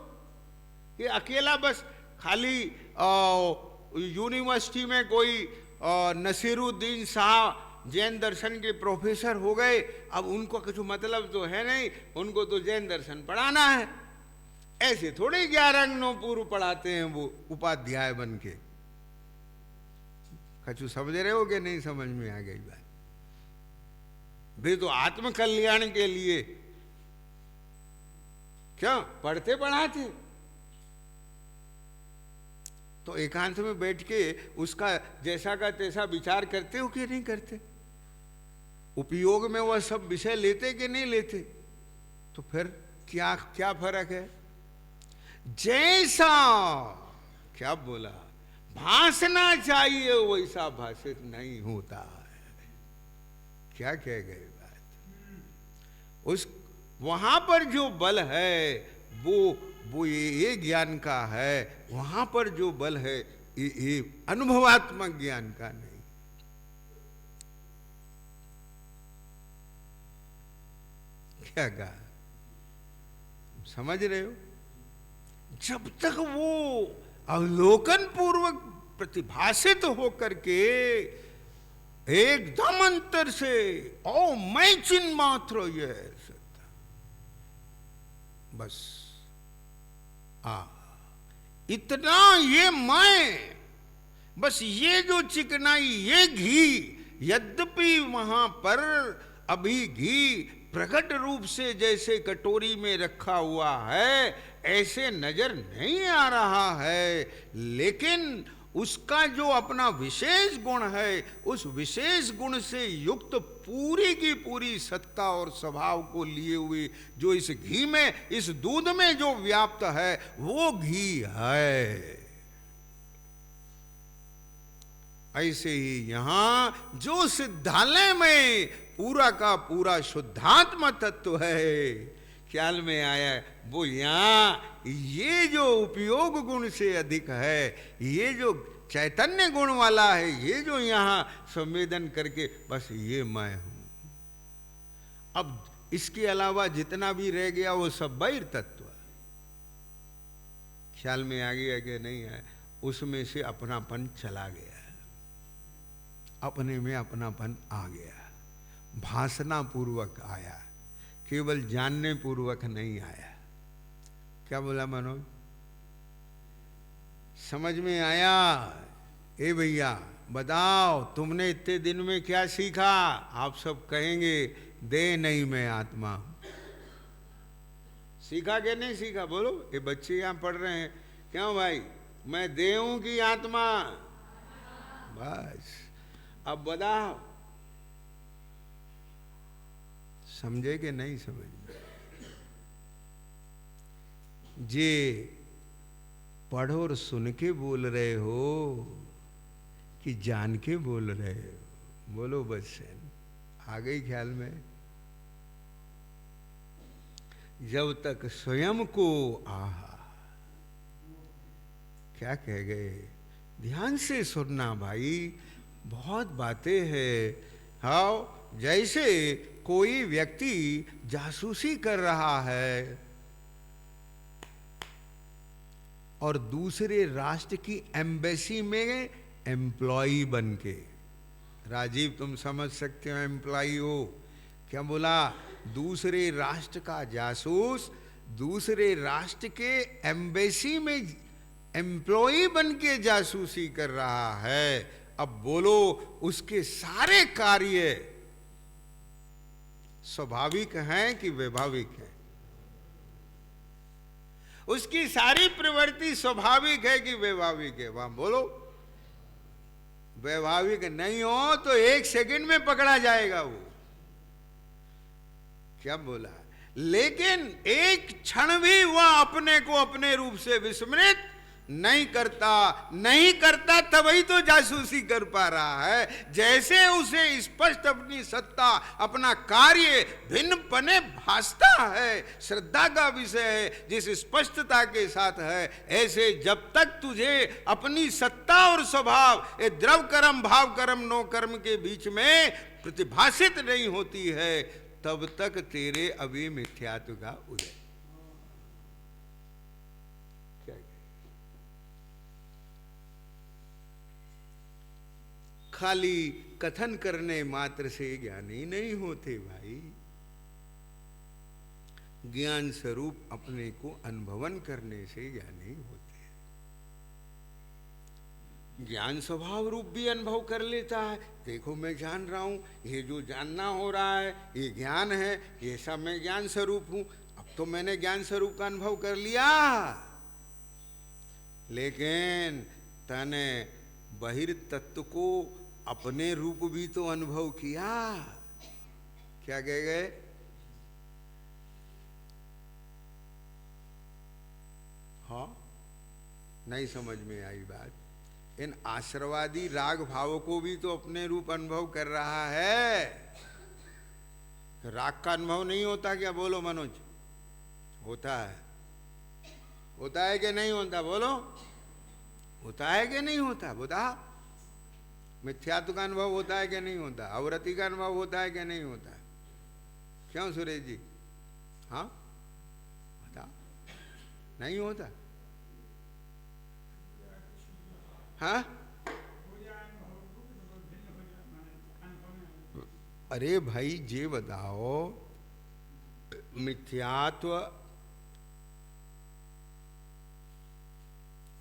ये अकेला बस खाली यूनिवर्सिटी में कोई नसीरुद्दीन शाह जैन दर्शन के प्रोफेसर हो गए, अब उनको कुछ मतलब तो है नहीं, उनको तो जैन दर्शन पढ़ाना है। ऐसे थोड़े 11 अंग 9 पूर्व पढ़ाते हैं वो उपाध्याय बन के। कछु समझ रहे हो कि नहीं? समझ में आ गई बात? वे तो आत्म कल्याण के लिए क्या पढ़ते पढ़ाते। तो एकांत में बैठ के उसका जैसा का तैसा विचार करते हो कि नहीं करते? उपयोग में वह सब विषय लेते कि नहीं लेते? तो फिर क्या क्या फर्क है? जैसा क्या बोला भासना चाहिए वैसा भाषित नहीं होता है। क्या कह गए बात? उस वहां पर जो बल है वो ये ज्ञान का है। वहां पर जो बल है ये अनुभवात्मक ज्ञान का नहीं। क्या कहा? समझ रहे हो? जब तक वो अवलोकन पूर्वक प्रतिभासित होकर के एकदम अंतर से ओ मैं चिन्ह मात्र ये सत्ता, बस इतना ये मैं, बस ये जो चिकनाई ये घी, यद्यपि वहां पर अभी घी प्रकट रूप से जैसे कटोरी में रखा हुआ है, ऐसे नजर नहीं आ रहा है, लेकिन उसका जो अपना विशेष गुण है, उस विशेष गुण से युक्त पूरी की पूरी सत्ता और स्वभाव को लिए हुए जो इस घी में, इस दूध में जो व्याप्त है, वो घी है। ऐसे ही यहां जो सिद्धालय में पूरा का पूरा शुद्धात्म तत्व है, ख्याल में आया, वो यहां ये जो उपयोग गुण से अधिक है, ये जो चैतन्य गुण वाला है, ये जो यहां संवेदन करके बस ये मैं हूं। अब इसके अलावा जितना भी रह गया वो सब बहिर तत्व। ख्याल में आ गया कि नहीं है? उसमें से अपनापन चला गया, अपने में अपनापन आ गया, भासना पूर्वक आया, केवल जानने पूर्वक नहीं आया। क्या बोला मनोज? समझ में आया? ए भैया बताओ, तुमने इतने दिन में क्या सीखा? आप सब कहेंगे दे नहीं मैं आत्मा। सीखा कि नहीं सीखा? बोलो। ये बच्चे यहां पढ़ रहे हैं, क्यों भाई? मैं देहूं की आत्मा? बस अब बताओ, समझे कि नहीं समझे? जे पढ़ो और सुन के बोल रहे हो कि जान के बोल रहे हो? बोलो बस, आ गई ख्याल में? जब तक स्वयं को आहा, क्या कह गए? ध्यान से सुनना भाई, बहुत बातें हैं। हाँ, जैसे कोई व्यक्ति जासूसी कर रहा है और दूसरे राष्ट्र की एम्बेसी में एम्प्लॉई बन के, राजीव तुम समझ सकते हो, एम्प्लॉई हो। क्या बोला? दूसरे राष्ट्र का जासूस दूसरे राष्ट्र के एम्बेसी में एम्प्लॉई बन के जासूसी कर रहा है। अब बोलो, उसके सारे कार्य स्वाभाविक हैं कि वैभाविक हैं? उसकी सारी प्रवृत्ति स्वाभाविक है कि वैभाविक है? वहां बोलो। वैभाविक नहीं हो तो 1 सेकंड में पकड़ा जाएगा वो। क्या बोला? लेकिन एक क्षण भी वह अपने को अपने रूप से विस्मृत नहीं करता, तभी तो जासूसी कर पा रहा है। जैसे उसे स्पष्ट अपनी सत्ता, अपना कार्य भिन्न पने भासता है, श्रद्धा का विषय है जिस स्पष्टता के साथ है, ऐसे जब तक तुझे अपनी सत्ता और स्वभाव, ये द्रव कर्म भाव कर्म नो कर्म के बीच में प्रतिभाषित नहीं होती है, तब तक तेरे अभी मिथ्यात्व का उदय। खाली कथन करने मात्र से ज्ञानी नहीं होते भाई। ज्ञान स्वरूप अपने को अनुभवन करने से ज्ञानी होते हैं। ज्ञान स्वभाव रूप भी अनुभव कर लेता है। देखो मैं जान रहा हूं, ये जो जानना हो रहा है ये ज्ञान है, ये सब मैं ज्ञान स्वरूप हूं। अब तो मैंने ज्ञान स्वरूप का अनुभव कर लिया, लेकिन तने बहिर तत्व को अपने रूप भी तो अनुभव किया। क्या कह गए? हाँ, नहीं समझ में आई बात। इन आश्रवादी राग भाव को भी तो अपने रूप अनुभव कर रहा है। राग का अनुभव नहीं होता क्या? बोलो मनोज, होता है? होता है कि नहीं होता? बोलो, होता है कि नहीं होता? बता। मिथ्यात्व का अनुभव होता है कि नहीं होता? अवरति का अनुभव होता है कि नहीं होता? क्यों सुरेश जी? हाँ, बता। नहीं होता? हाँ? अरे भाई ये बताओ, मिथ्यात्व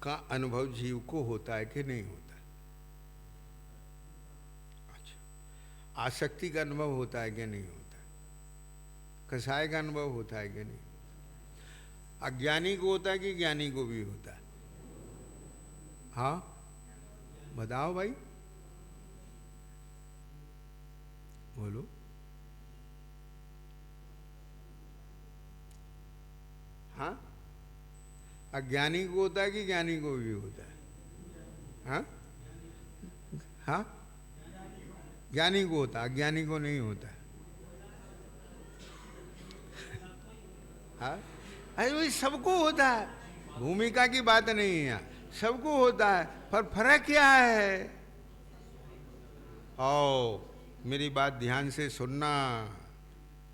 का अनुभव जीव को होता है कि नहीं होता? अच्छा, आसक्ति का अनुभव होता है कि नहीं होता? कसाय का अनुभव होता है कि नहीं? अज्ञानी को होता है कि ज्ञानी को भी होता है? हाँ बताओ भाई, बोलो। हाँ, अज्ञानी को होता है कि ज्ञानी को भी होता है? हाँ हाँ, ज्ञानी को होता है, अज्ञानी को नहीं होता। हाँ, अरे भाई सबको होता है, भूमिका की बात नहीं है यहाँ, सबको होता है, पर फर्क क्या है? ओ मेरी बात ध्यान से सुनना।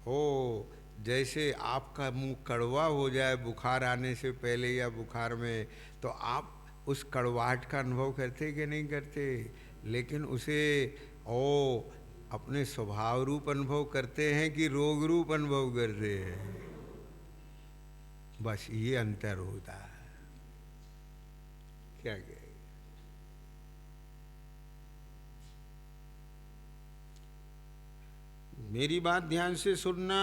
ओ जैसे आपका मुंह कड़वा हो जाए बुखार आने से पहले या बुखार में, तो आप उस कड़वाहट का अनुभव करते कि नहीं करते? लेकिन उसे ओ अपने स्वभाव रूप अनुभव करते हैं कि रोग रूप अनुभव करते हैं? बस ये अंतर होता है। क्या कहे? मेरी बात ध्यान से सुनना,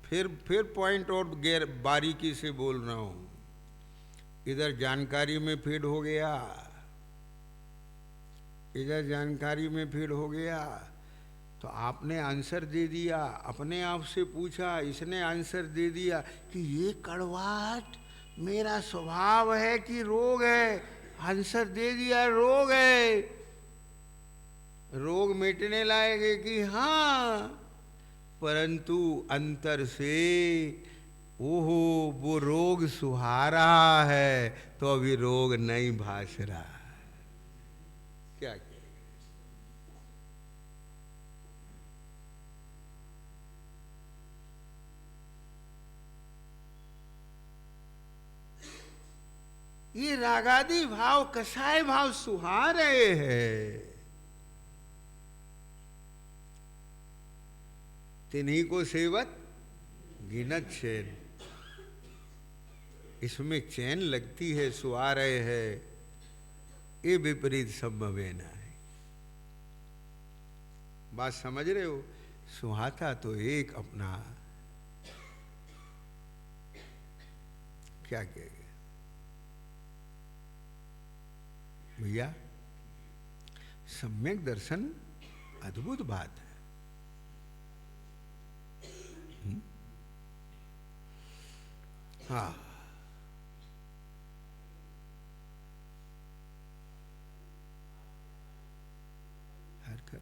फिर पॉइंट और गैर बारीकी से बोल रहा हूं। इधर जानकारी में फीड हो गया, इधर जानकारी में फीड हो गया, तो आपने आंसर दे दिया, अपने आप से पूछा, इसने आंसर दे दिया कि ये कड़वाहट मेरा स्वभाव है कि रोग है? आंसर दे दिया, रोग है। रोग मिटने लायक है कि हाँ, परंतु अंतर से ओहो वो रोग सुहारा है, तो अभी रोग नहीं भास रहा। क्या कहे? ये रागादि भाव कसाय भाव सुहा रहे हैं, तिन्हीं को सेवत गिनत चैन। इसमें चैन लगती है, सुहा रहे हैं, ये विपरीत संभवेना है। बात समझ रहे हो? सुहाता तो एक अपना, क्या कहेगा भैया? सम्यक दर्शन अद्भुत बात है। हाँ, हरकत।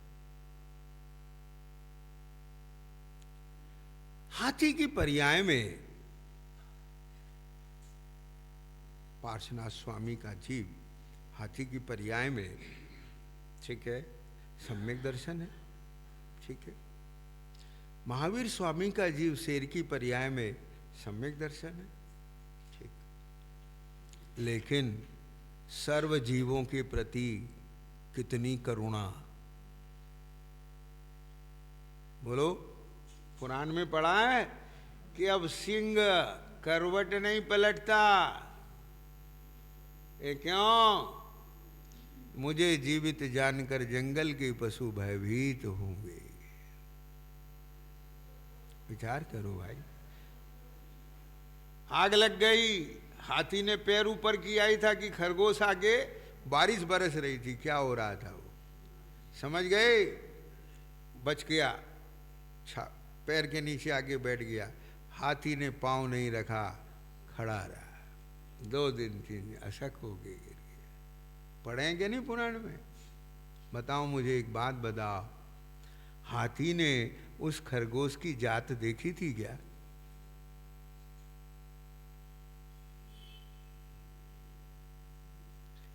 हाथी की पर्याय में पार्श्वनाथ स्वामी का जीव हाथी की पर्याय में, ठीक है, सम्यक दर्शन है, ठीक है। महावीर स्वामी का जीव शेर की पर्याय में सम्यक दर्शन है, ठीक। लेकिन सर्व जीवों के प्रति कितनी करुणा! बोलो, पुराण में पढ़ा है कि अब सिंह करवट नहीं पलटता। ये क्यों? मुझे जीवित जानकर जंगल के पशु भयभीत होंगे। विचार करो भाई, आग लग गई, हाथी ने पैर ऊपर किया ही था कि खरगोश आगे, बारिश बरस रही थी, क्या हो रहा था वो समझ गए, बच गया, पैर के नीचे आगे बैठ गया। हाथी ने पांव नहीं रखा, खड़ा रहा, 2 दिन 3 दिन अशक हो गए, गिर गया। पढ़ेंगे नहीं पुराण में? बताओ मुझे एक बात बताओ, हाथी ने उस खरगोश की जात देखी थी क्या?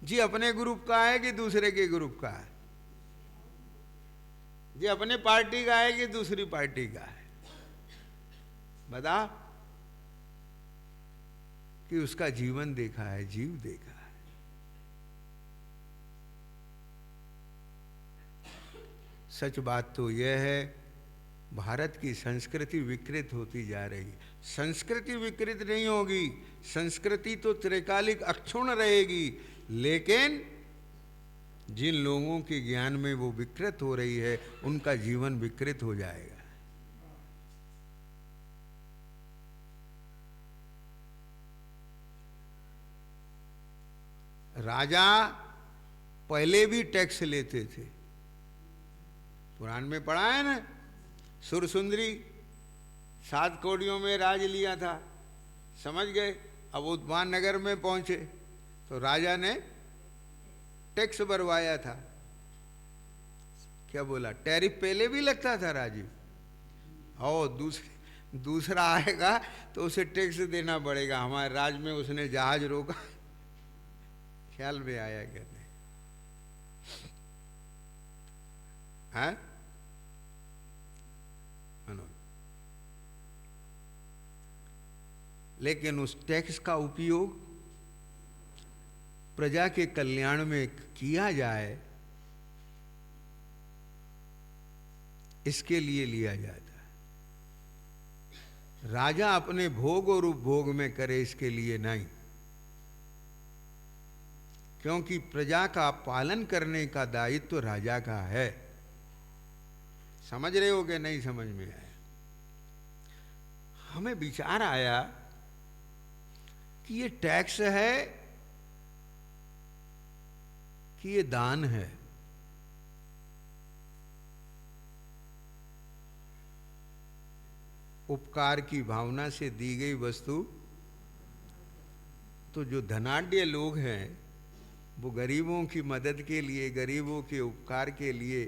जी अपने ग्रुप का है कि दूसरे के ग्रुप का है? जी अपने पार्टी का है कि दूसरी पार्टी का है? बता, कि उसका जीवन देखा है, जीव देखा है। सच बात तो यह है, भारत की संस्कृति विकृत होती जा रही है। संस्कृति विकृत नहीं होगी, संस्कृति तो त्रिकालिक अक्षुण्ण रहेगी, लेकिन जिन लोगों के ज्ञान में वो विकृत हो रही है, उनका जीवन विकृत हो जाएगा। राजा पहले भी टैक्स लेते थे, पुराण में पढ़ा है ना, सुरसुंदरी 7 कौड़ियों में राज लिया था, समझ गए। अब उद्यान नगर में पहुंचे तो राजा ने टैक्स भरवाया था। क्या बोला, टैरिफ पहले भी लगता था राजीव, और दूसरा आएगा तो उसे टैक्स देना पड़ेगा। हमारे राज्य में उसने जहाज रोका, ख्याल में आया क्या नहीं? हाँ लेकिन उस टैक्स का उपयोग प्रजा के कल्याण में किया जाए, इसके लिए लिया जाता है। राजा अपने भोग और उपभोग में करे, इसके लिए नहीं, क्योंकि प्रजा का पालन करने का दायित्व तो राजा का है। समझ रहे हो कि नहीं समझ में आया? हमें विचार आया कि ये टैक्स है कि ये दान है। उपकार की भावना से दी गई वस्तु, तो जो धनाढ्य लोग हैं वो गरीबों की मदद के लिए, गरीबों के उपकार के लिए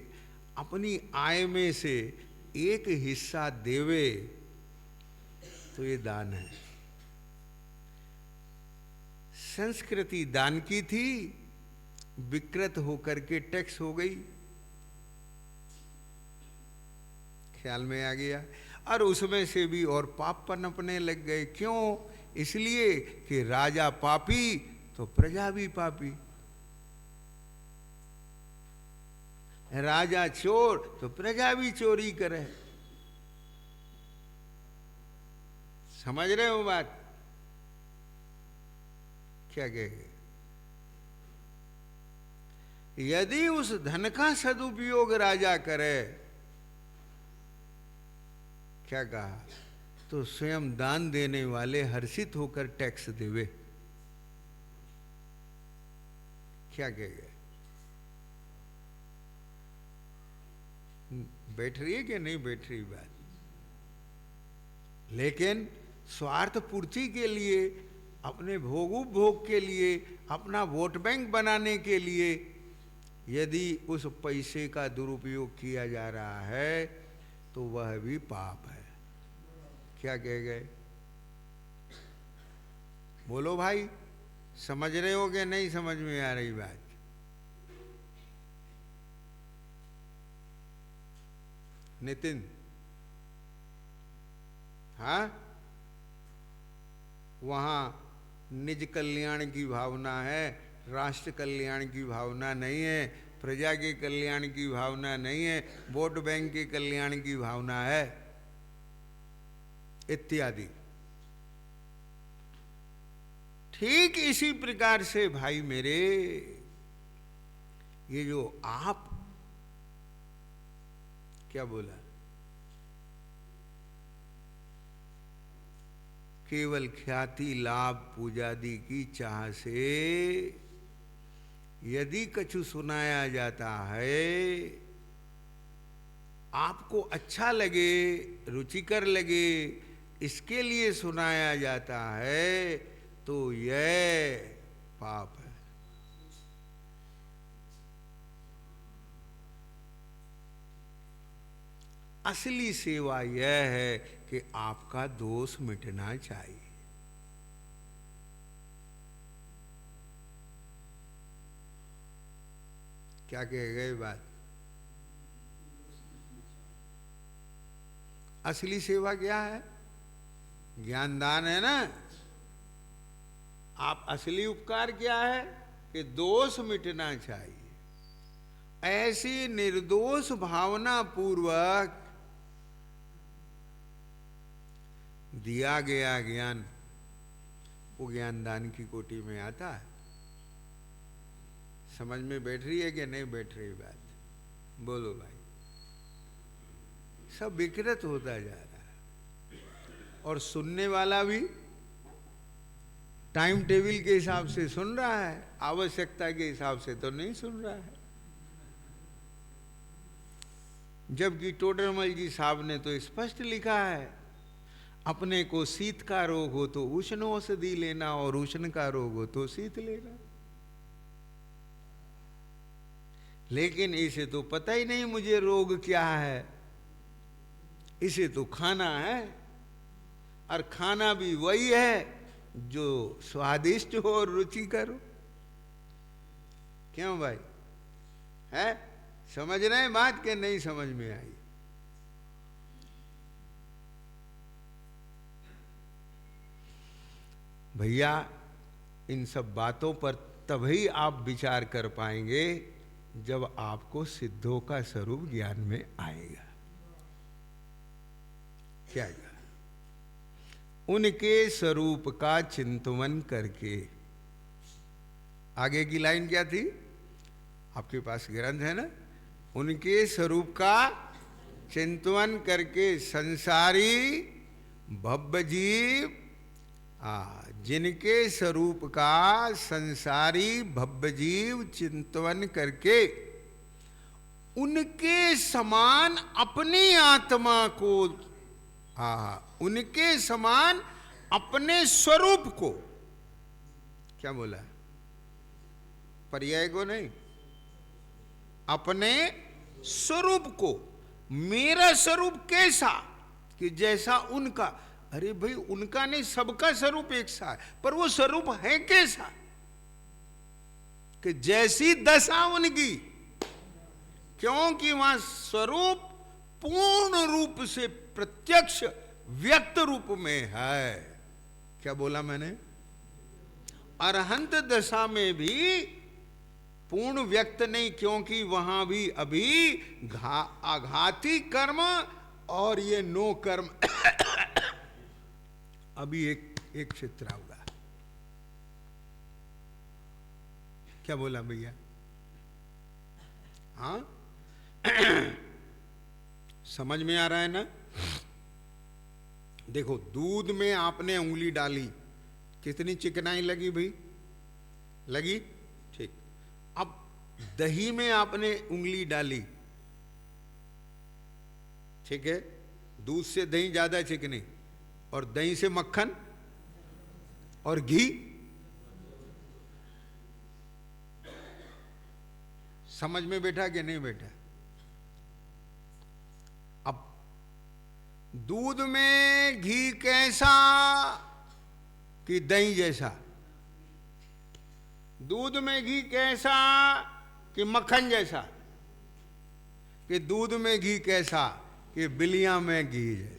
अपनी आय में से एक हिस्सा देवे, तो ये दान है। संस्कृति दान की थी, विकृत होकर के टैक्स हो गई। ख्याल में आ गया? और उसमें से भी और पाप पनपने लग गए। क्यों? इसलिए कि राजा पापी तो प्रजा भी पापी, राजा चोर तो प्रजा भी चोरी करे। समझ रहे हो बात? क्या कहेंगे? यदि उस धन का सदुपयोग राजा करे, क्या कहा, तो स्वयं दान देने वाले हर्षित होकर टैक्स देवे। क्या कहेंगे? बैठ रही है कि नहीं बैठ रही बात? लेकिन स्वार्थ पूर्ति के लिए, अपने भोग उपभोग के लिए, अपना वोट बैंक बनाने के लिए यदि उस पैसे का दुरुपयोग किया जा रहा है तो वह भी पाप है। क्या कह गए? बोलो भाई, समझ रहे हो कि नहीं समझ में आ रही बात? नितिन, हाँ, वहां निज कल्याण की भावना है, राष्ट्र कल्याण की भावना नहीं है, प्रजा के कल्याण की भावना नहीं है, वोट बैंक के कल्याण की भावना है, इत्यादि। ठीक इसी प्रकार से भाई मेरे, ये जो आप क्या बोला, केवल ख्याति लाभ पूजादि की चाह से यदि कछु सुनाया जाता है, आपको अच्छा लगे, रुचिकर लगे, इसके लिए सुनाया जाता है, तो यह पाप है। असली सेवा यह है कि आपका दोष मिटना चाहिए। क्या कह गए बात? असली सेवा क्या है? ज्ञानदान है ना। आप असली उपकार क्या है? कि दोष मिटना चाहिए। ऐसी निर्दोष भावना पूर्वक दिया गया ज्ञान, वो ज्ञानदान की कोटि में आता है। समझ में बैठ रही है कि नहीं बैठ रही बात? बोलो भाई। सब विकृत होता जा रहा है, और सुनने वाला भी टाइम टेबल के हिसाब से सुन रहा है, आवश्यकता के हिसाब से तो नहीं सुन रहा है। जबकि टोडरमल जी साहब ने तो स्पष्ट लिखा है, अपने को शीत का रोग हो तो उष्ण औषधि लेना और उष्ण का रोग हो तो शीत लेना। लेकिन इसे तो पता ही नहीं मुझे रोग क्या है, इसे तो खाना है, और खाना भी वही है जो स्वादिष्ट हो और रुचिकर हो। क्यों भाई, है? समझ रहे बात के नहीं समझ में आई? भैया इन सब बातों पर तभी आप विचार कर पाएंगे जब आपको सिद्धों का स्वरूप ज्ञान में आएगा। क्या आएगा? उनके स्वरूप का चिंतन करके। आगे की लाइन क्या थी? आपके पास ग्रंथ है ना? उनके स्वरूप का चिंतन करके संसारी भव्य जीव, जिनके स्वरूप का संसारी भव्य जीव चिंतन करके उनके समान अपनी आत्मा को, उनके समान अपने स्वरूप को, क्या बोला? पर्याय को नहीं, अपने स्वरूप को। मेरा स्वरूप कैसा? कि जैसा उनका। अरे भाई, उनका नहीं, सबका स्वरूप एक सा है, पर वो स्वरूप है कैसा? कि जैसी दशा उनकी, क्योंकि वहां स्वरूप पूर्ण रूप से प्रत्यक्ष व्यक्त रूप में है। क्या बोला मैंने? अरहंत दशा में भी पूर्ण व्यक्त नहीं, क्योंकि वहां भी अभी आघाती कर्म और ये नो कर्म अभी एक क्षेत्र होगा। क्या बोला भैया? हाँ समझ में आ रहा है ना? देखो, दूध में आपने उंगली डाली, कितनी चिकनाई लगी भाई? लगी? ठीक। अब दही में आपने उंगली डाली, ठीक है, दूध से दही ज्यादा चिकनी, और दही से मक्खन और घी, समझ में बैठा कि नहीं बैठा? अब दूध में घी कैसा कि दही जैसा? दूध में घी कैसा कि मक्खन जैसा? कि दूध में घी कैसा कि बिलिया में घी जैसा?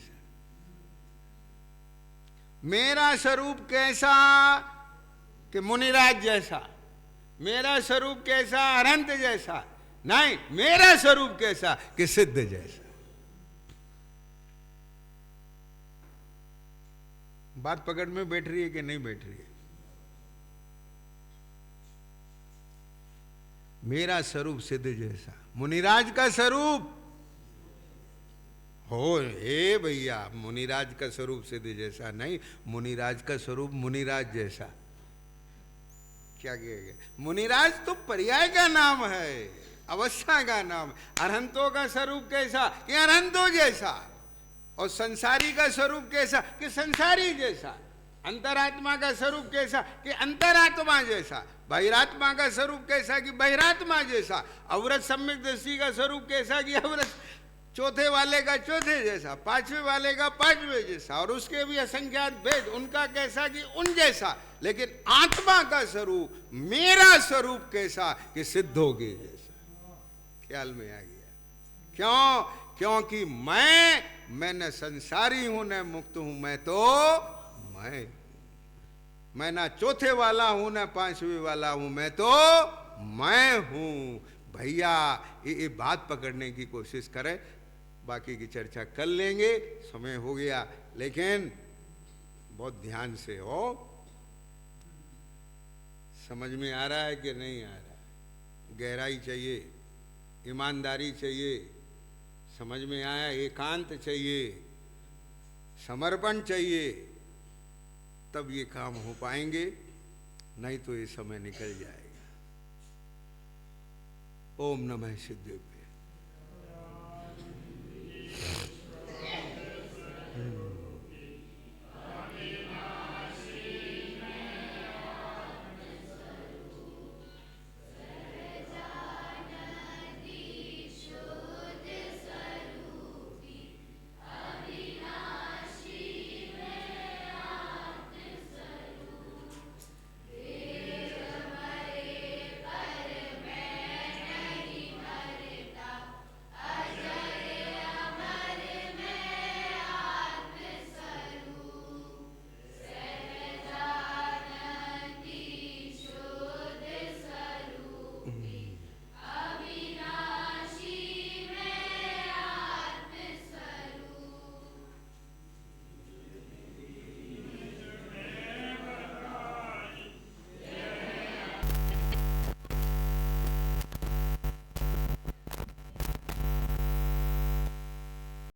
मेरा स्वरूप कैसा कि मुनिराज जैसा? मेरा स्वरूप कैसा अनंत जैसा? नहीं, मेरा स्वरूप कैसा कि सिद्ध जैसा। बात पकड़ में बैठ रही है कि नहीं बैठ रही है? मेरा स्वरूप सिद्ध जैसा, मुनिराज का स्वरूप हो। हे भैया, मुनिराज का स्वरूप सिद्ध जैसा नहीं, मुनिराज का स्वरूप मुनिराज जैसा। क्या कहेगा? मुनिराज तो पर्याय का नाम है, अवस्था का नाम। अरहंतों का स्वरूप कैसा कि अरहंतों जैसा, और संसारी का स्वरूप कैसा कि संसारी जैसा। अंतरात्मा का स्वरूप कैसा कि अंतरात्मा जैसा। बहिरात्मा का स्वरूप कैसा कि बहिरात्मा जैसा। अवृत सम्यक दृष्टि का स्वरूप कैसा कि अवृत, चौथे वाले का चौथे जैसा, पांचवे वाले का पांचवे जैसा, और उसके भी असंख्यात भेद, उनका कैसा कि उन जैसा। लेकिन आत्मा का स्वरूप, मेरा स्वरूप कैसा कि सिद्धों के जैसा। ख्याल में आ गया? क्यों? क्योंकि मैं न संसारी हूं न मुक्त हूं, मैं तो मैं ना चौथे वाला हूं न पांचवे वाला हूं, मैं तो मैं हूं। भैया ये बात पकड़ने की कोशिश करें, बाकी की चर्चा कर लेंगे, समय हो गया, लेकिन बहुत ध्यान से हो। समझ में आ रहा है कि नहीं आ रहा? गहराई चाहिए, ईमानदारी चाहिए, समझ में आया? एकांत चाहिए, समर्पण चाहिए, तब ये काम हो पाएंगे, नहीं तो ये समय निकल जाएगा। ओम नमः सिद्धेभ्य।